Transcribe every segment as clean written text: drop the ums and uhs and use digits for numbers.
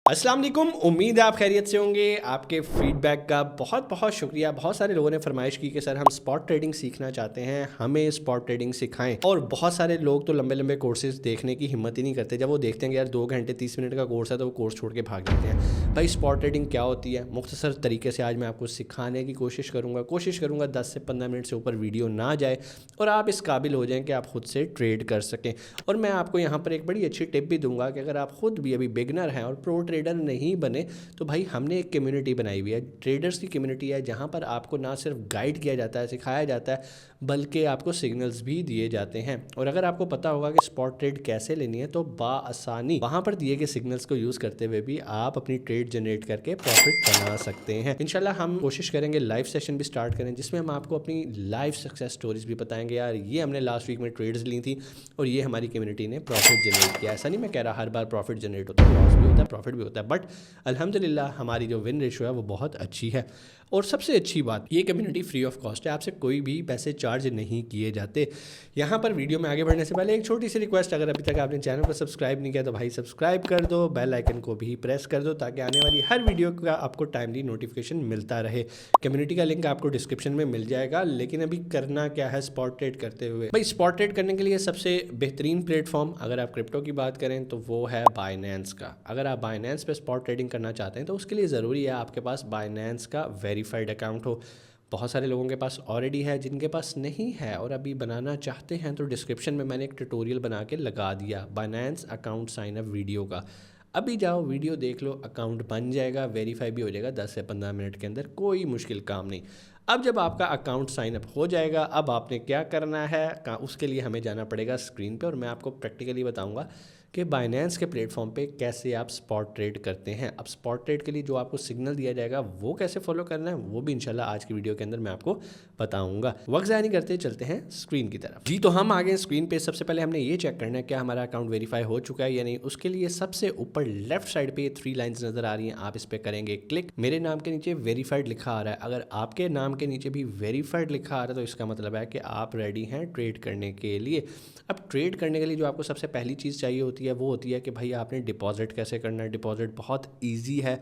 अस्सलाम वालेकुम। उम्मीद है आप खैरियत से होंगे। आपके फीडबैक का बहुत बहुत शुक्रिया। बहुत सारे लोगों ने फरमाइश की कि सर हम स्पॉट ट्रेडिंग सीखना चाहते हैं, हमें स्पॉट ट्रेडिंग सिखाएं। और बहुत सारे लोग तो लंबे लंबे कोर्सेज देखने की हिम्मत ही नहीं करते। जब वो देखते हैं कि यार 2 घंटे 30 मिनट का कोर्स है तो वो कोर्स छोड़ के भाग जाते हैं। भाई स्पॉट ट्रेडिंग क्या होती है, मुख्तसर तरीके से आज मैं आपको सिखाने की कोशिश करूँगा 10 से 15 मिनट से ऊपर वीडियो ना जाए और आप इस काबिल हो जाएँ कि आप खुद से ट्रेड कर सकें। और मैं आपको यहाँ पर एक बड़ी अच्छी टिप भी दूंगा कि अगर आप खुद भी अभी बिगनर हैं और प्रो ट्रेडर नहीं बने तो भाई हमने एक कम्युनिटी बनाई हुई है, ट्रेडर्स की कम्युनिटी है, जहाँ पर आपको ना सिर्फ गाइड किया जाता है, सिखाया जाता है, बल्कि आपको सिग्नल्स भी दिए जाते हैं। और अगर आपको पता होगा कि स्पॉट ट्रेड कैसे लेनी है तो बाआसानी वहाँ पर दिए गए सिग्नल्स को यूज़ करते हुए भी आप अपनी ट्रेड जनरेट करके प्रॉफिट बना सकते हैं। इंशाल्लाह हम कोशिश करेंगे लाइव सेशन भी स्टार्ट करें जिसमें हम आपको अपनी लाइव सक्सेस स्टोरीज भी बताएंगे। यार ये हमने लास्ट वीक में ट्रेड्स ली थी और ये हमारी कम्युनिटी ने प्रॉफिट जनरेट किया। ऐसा नहीं मैं कह रहा हर बार प्रॉफिट जनरेट होता है, लॉस भी होता है, प्रॉफिट भी होता है, बट अल्हम्दुलिल्लाह हमारी जो विन रेशो है वो बहुत अच्छी है। और सबसे अच्छी बात, ये कम्युनिटी फ्री ऑफ कॉस्ट है, आपसे कोई भी पैसे चार्ज नहीं किए जाते। यहाँ पर वीडियो में आगे बढ़ने से पहले एक छोटी सी रिक्वेस्ट, अगर अभी तक आपने चैनल को सब्सक्राइब नहीं किया तो भाई सब्सक्राइब कर दो, बेल आइकन को भी प्रेस कर दो ताकि आने वाली हर वीडियो का आपको टाइमली नोटिफिकेशन मिलता रहे। कम्युनिटी का लिंक आपको डिस्क्रिप्शन में मिल जाएगा। लेकिन अभी करना क्या है स्पॉट ट्रेड करते हुए, भाई स्पॉट ट्रेड करने के लिए सबसे बेहतरीन प्लेटफॉर्म अगर आप क्रिप्टो की बात करें तो वो है बाइनेंस का। अगर आप बाइनेंस पे स्पॉट ट्रेडिंग करना चाहते हैं तो उसके लिए ज़रूरी है आपके पास बाइनेंस का वेरीफाइड अकाउंट हो। बहुत सारे लोगों के पास ऑलरेडी है, जिनके पास नहीं है और अभी बनाना चाहते हैं तो डिस्क्रिप्शन में मैंने एक ट्यूटोरियल बना के लगा दिया Binance account sign up video का। अभी जाओ वीडियो देख लो, अकाउंट बन जाएगा, वेरीफाई भी हो जाएगा 10 से 15 मिनट के अंदर, कोई मुश्किल काम नहीं। अब जब आपका अकाउंट साइन अप हो जाएगा, अब आपने क्या करना है, उसके लिए हमें जाना पड़ेगा स्क्रीन पे और मैं आपको प्रैक्टिकली बताऊंगा कि बाइनेंस के प्लेटफॉर्म पे कैसे आप स्पॉट ट्रेड करते हैं। अब स्पॉट ट्रेड के लिए जो आपको सिग्नल दिया जाएगा वो कैसे फॉलो करना है वो भी इंशाल्लाह आज की वीडियो के अंदर मैं आपको बताऊंगा। वक्त ज़ाया नहीं करते, चलते हैं स्क्रीन की तरफ। जी तो हम आ गए स्क्रीन पे। सबसे पहले हमने ये चेक करना है क्या हमारा अकाउंट वेरीफाई हो चुका है या नहीं। उसके लिए सबसे ऊपर लेफ्ट साइड पे 3 लाइन्स नजर आ रही हैं, आप इस पर करेंगे क्लिक। मेरे नाम के नीचे वेरीफाइड लिखा आ रहा है, अगर आपके नाम के नीचे भी वेरीफाइड लिखा आ रहा है तो इसका मतलब है कि आप रेडी हैं ट्रेड करने के लिए। अब ट्रेड करने के लिए जो आपको सबसे पहली चीज़ चाहिए होती है वो होती है कि भाई आपने डिपॉजिट कैसे करना है। डिपॉजिट बहुत ईजी है,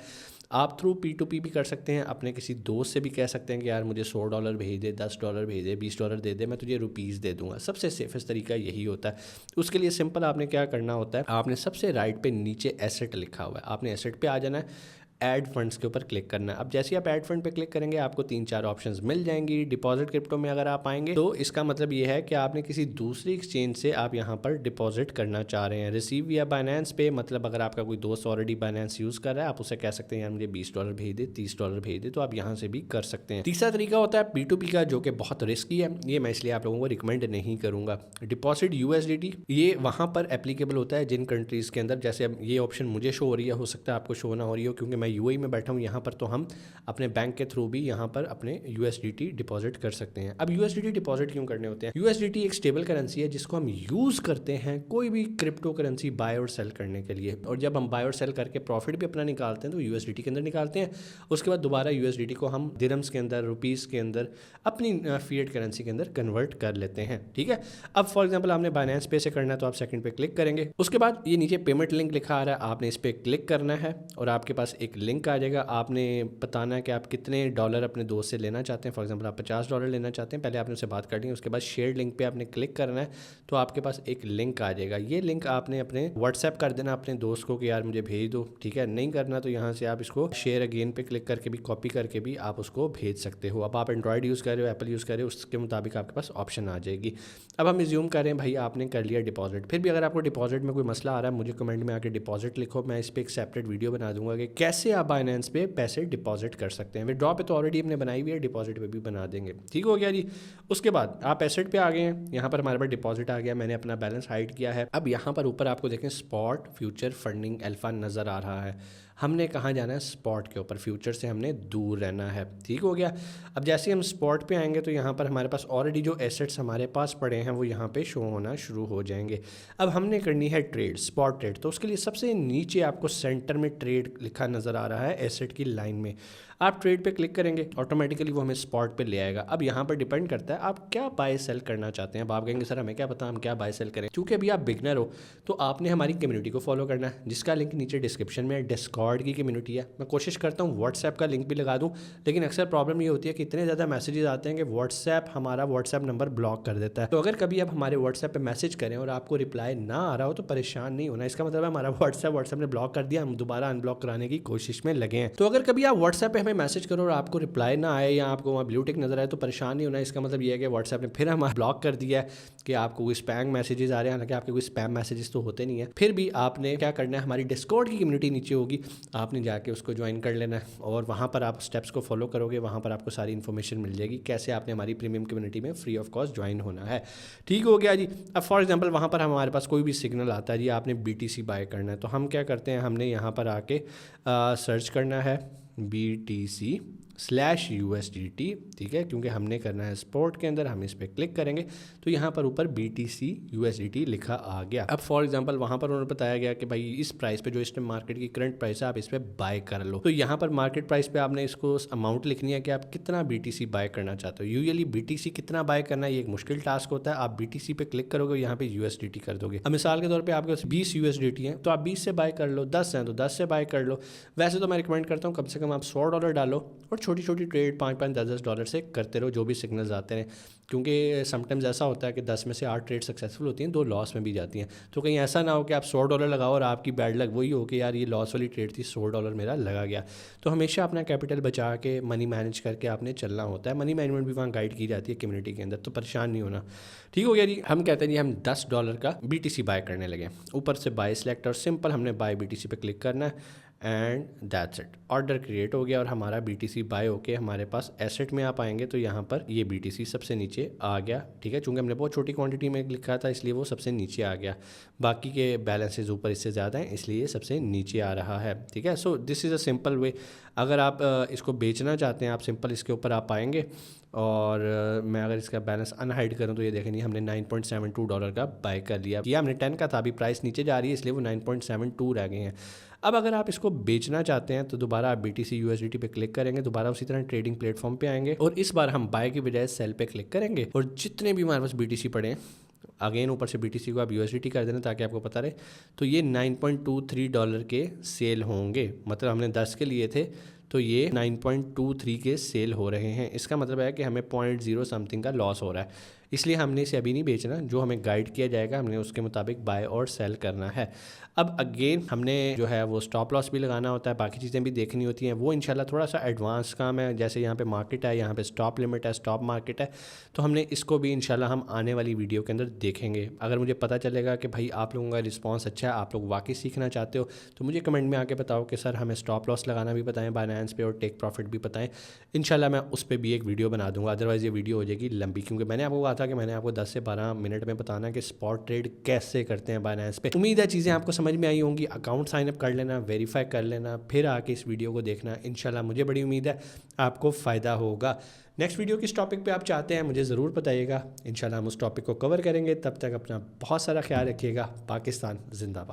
आप थ्रू P2P भी कर सकते हैं, अपने किसी दोस्त से भी कह सकते हैं कि यार मुझे $100 भेज दे, $10 भेज दे, $20 दे दे, मैं तुझे रुपीज़ दे दूंगा। सबसे सेफेस्ट तरीका यही होता है। उसके लिए सिंपल आपने क्या करना होता है, आपने सबसे राइट पे नीचे एसेट लिखा हुआ है, आपने एसेट पे आ जाना है, ऐड फंड्स के ऊपर क्लिक करना है। अब जैसे ही आप ऐड फंड पे क्लिक करेंगे आपको 3-4 ऑप्शंस मिल जाएंगी। डिपॉजिट क्रिप्टो में अगर आप आएंगे तो इसका मतलब ये है कि आपने किसी दूसरी एक्सचेंज से आप यहाँ पर डिपॉजिट करना चाह रहे हैं। रिसीव या बाइनेंस पे, मतलब अगर आपका कोई दोस्त ऑलरेडी बाइनेंस यूज़ कर रहा है आप उसे कह सकते हैं यार मुझे $20 भेज दे, $30 भेज दे, तो आप यहाँ से भी कर सकते हैं। तीसरा तरीका होता है P2P का, जो कि बहुत रिस्की है, ये मैं इसलिए आप लोगों को रिकमेंड नहीं करूँगा। डिपॉजिट USDT ये वहाँ पर एप्लीकेबल होता है जिन कंट्रीज़ के अंदर, जैसे अब ये ऑप्शन मुझे शो हो रही है, हो सकता है आपको शो ना हो रही हो क्योंकि मैं UAE में बैठा हूँ यहाँ पर, तो हम अपने बैंक के थ्रू भी यहाँ पर अपने USDT डिपॉजिट कर सकते हैं। अब USDT डिपॉजिट क्यों करने होते हैं? USDT एक स्टेबल करेंसी है जिसको हम यूज़ करते हैं कोई भी क्रिप्टो करेंसी बाय और सेल करने के लिए, और जब हम बाय और सेल करके प्रॉफिट भी अपना निकालते हैं तो USDT के अंदर निकालते हैं। उसके बाद दोबारा USDT को हम दिरहम्स के अंदर, रुपीज़ के अंदर, अपनी फिएट करेंसी के अंदर कन्वर्ट कर लेते हैं। ठीक है, अब फॉर एग्जाम्पल आपने बाइनेंस पे से करना है तो आप सेकंड पे क्लिक करेंगे। उसके बाद ये नीचे पेमेंट लिंक लिखा आ रहा है, आपने इस पर क्लिक करना है और आपके पास एक लिंक आ जाएगा। आपने बताना है कि आप कितने डॉलर अपने दोस्त से लेना चाहते हैं। फॉर एग्जांपल आप $50 लेना चाहते हैं, पहले आपने उससे बात कर ली, उसके बाद शेयर लिंक पे आपने क्लिक करना है तो आपके पास एक लिंक आ जाएगा। ये लिंक आपने अपने व्हाट्सएप कर देना अपने दोस्त को कि यार मुझे भेज दो। ठीक है, नहीं करना तो यहाँ से आप इसको शेयर अगेन पे क्लिक करके भी, कॉपी करके भी आप उसको भेज सकते हो। अब आप एंड्रॉयड यूज़ कर रहे हो, एप्पल यूज़ कर रहे हो, उसके मुताबिक आपके पास ऑप्शन आ जाएगी। अब हम रिज्यूम कर रहे हैं, भाई आपने कर लिया डिपॉजिट। फिर भी अगर आपको डिपॉजिट में कोई मसला आ रहा है मुझे कमेंट में आके डिपॉजिट लिखो, मैं इस पर एक सेपरेट वीडियो बना दूंगा कि कैसे आप बाइनेंस पे पैसे डिपॉजिट कर सकते हैं। विड्रॉ पे तो ऑलरेडी हमने बनाई हुई है, डिपॉजिट पे भी बना देंगे। ठीक हो गया जी। उसके बाद आप एसेट पे आ गए हैं, यहाँ पर हमारे पास डिपॉजिट आ गया, मैंने अपना बैलेंस हाइड किया है। अब यहाँ पर ऊपर आपको देखें स्पॉट फ्यूचर फंडिंग अल्फा नज़र आ रहा है। हमने कहाँ जाना है? स्पॉट के ऊपर, फ्यूचर से हमने दूर रहना है। ठीक हो गया। अब जैसे हम स्पॉट पे आएंगे तो यहाँ पर हमारे पास ऑलरेडी जो एसेट्स हमारे पास पड़े हैं वो यहाँ पे शो होना शुरू हो जाएंगे। अब हमने करनी है ट्रेड, स्पॉट ट्रेड, तो उसके लिए सबसे नीचे आपको सेंटर में ट्रेड लिखा नज़र नज़र आ रहा है एसेट की लाइन में। आप ट्रेड पे क्लिक करेंगे, ऑटोमेटिकली वो हमें स्पॉट पे ले आएगा। अब यहाँ पर डिपेंड करता है आप क्या बाय सेल करना चाहते हैं। अब आप कहेंगे सर हमें क्या पता हम क्या बाय सेल करें। क्योंकि अभी आप बिगनर हो तो आपने हमारी कम्युनिटी को फॉलो करना है, जिसका लिंक नीचे डिस्क्रिप्शन में है। डिस्कॉर्ड की कम्युनिटी है। मैं कोशिश करता हूँ व्हाट्सएप का लिंक भी लगा दूँ, लेकिन अक्सर प्रॉब्लम ये होती है कि इतने ज़्यादा मैसेजेस आते हैं कि व्हाट्सएप हमारा व्हाट्सएप नंबर ब्लॉक कर देता है। तो अगर कभी आप हमारे व्हाट्सएप पे मैसेज करें और आपको रिप्लाई ना आ रहा हो तो परेशान नहीं होना। इसका मतलब है हमारा व्हाट्सएप ने ब्लॉक कर दिया, हम दोबारा अनब्लॉक कराने की कोशिश में लगे हैं। तो अगर कभी आप व्हाट्सएप पे हमें मैसेज करो और आपको रिप्लाई ना आए या आपको वहाँ ब्लू टिक नजर आए तो परेशान नहीं होना। इसका मतलब ये है कि व्हाट्सएप ने फिर हमारा ब्लॉक कर दिया है कि आपको कोई स्पैम मैसेजेस आ रहे हैं। हालांकि आपके कोई स्पैम मैसेजेस तो होते नहीं है। फिर भी आपने क्या करना है, हमारी डिस्कॉर्ड की कम्युनिटी नीचे होगी, आपने जाके उसको ज्वाइन कर लेना है और वहाँ पर आप स्टेप्स को फॉलो करोगे, वहाँ पर आपको सारी इन्फॉर्मेशन मिल जाएगी कैसे आपने हमारी प्रीमियम कम्युनिटी में फ्री ऑफ कॉस्ट ज्वाइन होना है। ठीक हो गया जी। अब फॉर एग्जांपल वहाँ पर हमारे पास कोई भी सिग्नल आता है जी आपने BTC बाय करना है, तो हम क्या करते हैं, हमने यहाँ पर आके सर्च करना है BTC/USDT। ठीक है, क्योंकि हमने करना है स्पोर्ट के अंदर, हम इस पर क्लिक करेंगे तो यहाँ पर ऊपर BTC/USDT लिखा आ गया। अब फॉर एग्जांपल वहाँ पर उन्होंने बताया गया कि भाई इस प्राइस पे, जो इस टाइम मार्केट की करंट प्राइस है, आप इस पर बाय कर लो। तो यहाँ पर मार्केट प्राइस पे आपने इसको अमाउंट लिखनी है कि आप कितना BTC बाय करना चाहते हो। यूजुअली BTC कितना बाय करना है ये एक मुश्किल टास्क होता है। आप BTC पे क्लिक करोगे, यहाँ पे USDT कर दोगे। अब मिसाल के तौर पर आपके पास 20 USDT है तो आप 20 से बाय कर लो, 10 हैं तो 10 से बाय कर लो। वैसे तो मैं रिकमेंड करता हूँ कम से कम आप $100 डालो और छोटी छोटी ट्रेड $5-10 से करते रहो जो भी सिग्नल्स आते हैं, क्योंकि समटाइम्स ऐसा होता है कि 10 में से 8 ट्रेड सक्सेसफुल होती हैं, 2 लॉस में भी जाती हैं। तो कहीं ऐसा ना हो कि आप $100 लगाओ और आपकी बैड लक वही हो कि यार ये लॉस वाली ट्रेड थी, $100 मेरा लगा गया। तो हमेशा अपना कैपिटल बचा के मनी मैनेज करके आपने चलना होता है। मनी मैनेजमेंट भी वहाँ गाइड की जाती है कम्युनिटी के अंदर, तो परेशान नहीं होना। ठीक हो गया जी। हम कहते हैं जी हम $10 का BTC बाय करने लगे, ऊपर से बाय सिलेक्ट और सिंपल हमने बाय BTC पे क्लिक करना है and that's it. Order create हो गया और हमारा BTC बाय होके हमारे पास एसेट में आप आएंगे तो यहाँ पर ये BTC सबसे नीचे आ गया। ठीक है, चूँकि हमने बहुत छोटी क्वांटिटी में लिखा था इसलिए वो सबसे नीचे आ गया। बाकी के बैलेंसेज ऊपर इससे ज़्यादा हैं इसलिए ये सबसे नीचे आ रहा है। ठीक है, so this is a simple way. अगर आप इसको बेचना चाहते हैं आप सिंपल इसके ऊपर आप आएंगे और मैं अगर इसका बैलेंस अनहाइड करूं तो ये देखें हमने $9.72 का बाय कर लिया। ये हमने 10 का था, अभी प्राइस नीचे जा रही है इसलिए वो 9.72 रह गए हैं। अब अगर आप इसको बेचना चाहते हैं तो दोबारा आप BTC/USDT पे क्लिक करेंगे, दोबारा उसी तरह ट्रेडिंग प्लेटफॉर्म पे आएंगे और इस बार हम बाय की बजाय सेल पे क्लिक करेंगे और जितने भी हमारे पास BTC पड़े हैं अगेन ऊपर से BTC को आप USDT कर देना ताकि आपको पता रहे, तो ये $9.23 के सेल होंगे। मतलब हमने 10 के लिए थे तो ये 9.23 के सेल हो रहे हैं। इसका मतलब है कि हमें 0.0 समथिंग का लॉस हो रहा है, इसलिए हमने इसे अभी नहीं बेचना। जो हमें गाइड किया जाएगा हमने उसके मुताबिक बाय और सेल करना है। अब अगेन हमने जो है वो स्टॉप लॉस भी लगाना होता है, बाकी चीज़ें भी देखनी होती हैं, वो इंशाल्लाह थोड़ा सा एडवांस काम है। जैसे यहाँ पे मार्केट है, यहाँ पे स्टॉप लिमिट है, स्टॉप मार्केट है, तो हमने इसको भी इंशाल्लाह हम आने वाली वीडियो के अंदर देखेंगे। अगर मुझे पता चलेगा कि भाई आप लोगों का रिस्पॉन्स अच्छा है, आप लोग वाकई सीखना चाहते हो, तो मुझे कमेंट में आके बताओ कि सर हमें स्टॉप लॉस लगाना भी बताएं बाइनेंस पे और टेक प्रॉफिट भी बताएं। इंशाल्लाह मैं उस पर भी एक वीडियो बना दूंगा, अदरवाइज़ ये वीडियो हो जाएगी लंबी, क्योंकि मैंने आपको कहा था कि मैंने आपको 10 से 12 मिनट में बताना कि स्पॉट ट्रेड कैसे करते हैं बाइनेंस पे। उम्मीद है चीज़ें आपको समझ में आई होंगी। अकाउंट साइन अप कर लेना, वेरीफाई कर लेना, फिर आके इस वीडियो को देखना। इंशाल्लाह मुझे बड़ी उम्मीद है आपको फ़ायदा होगा। नेक्स्ट वीडियो किस टॉपिक पे आप चाहते हैं मुझे ज़रूर बताइएगा। इंशाल्लाह हम उस टॉपिक को कवर करेंगे। तब तक अपना बहुत सारा ख्याल रखिएगा। पाकिस्तान जिंदाबाद।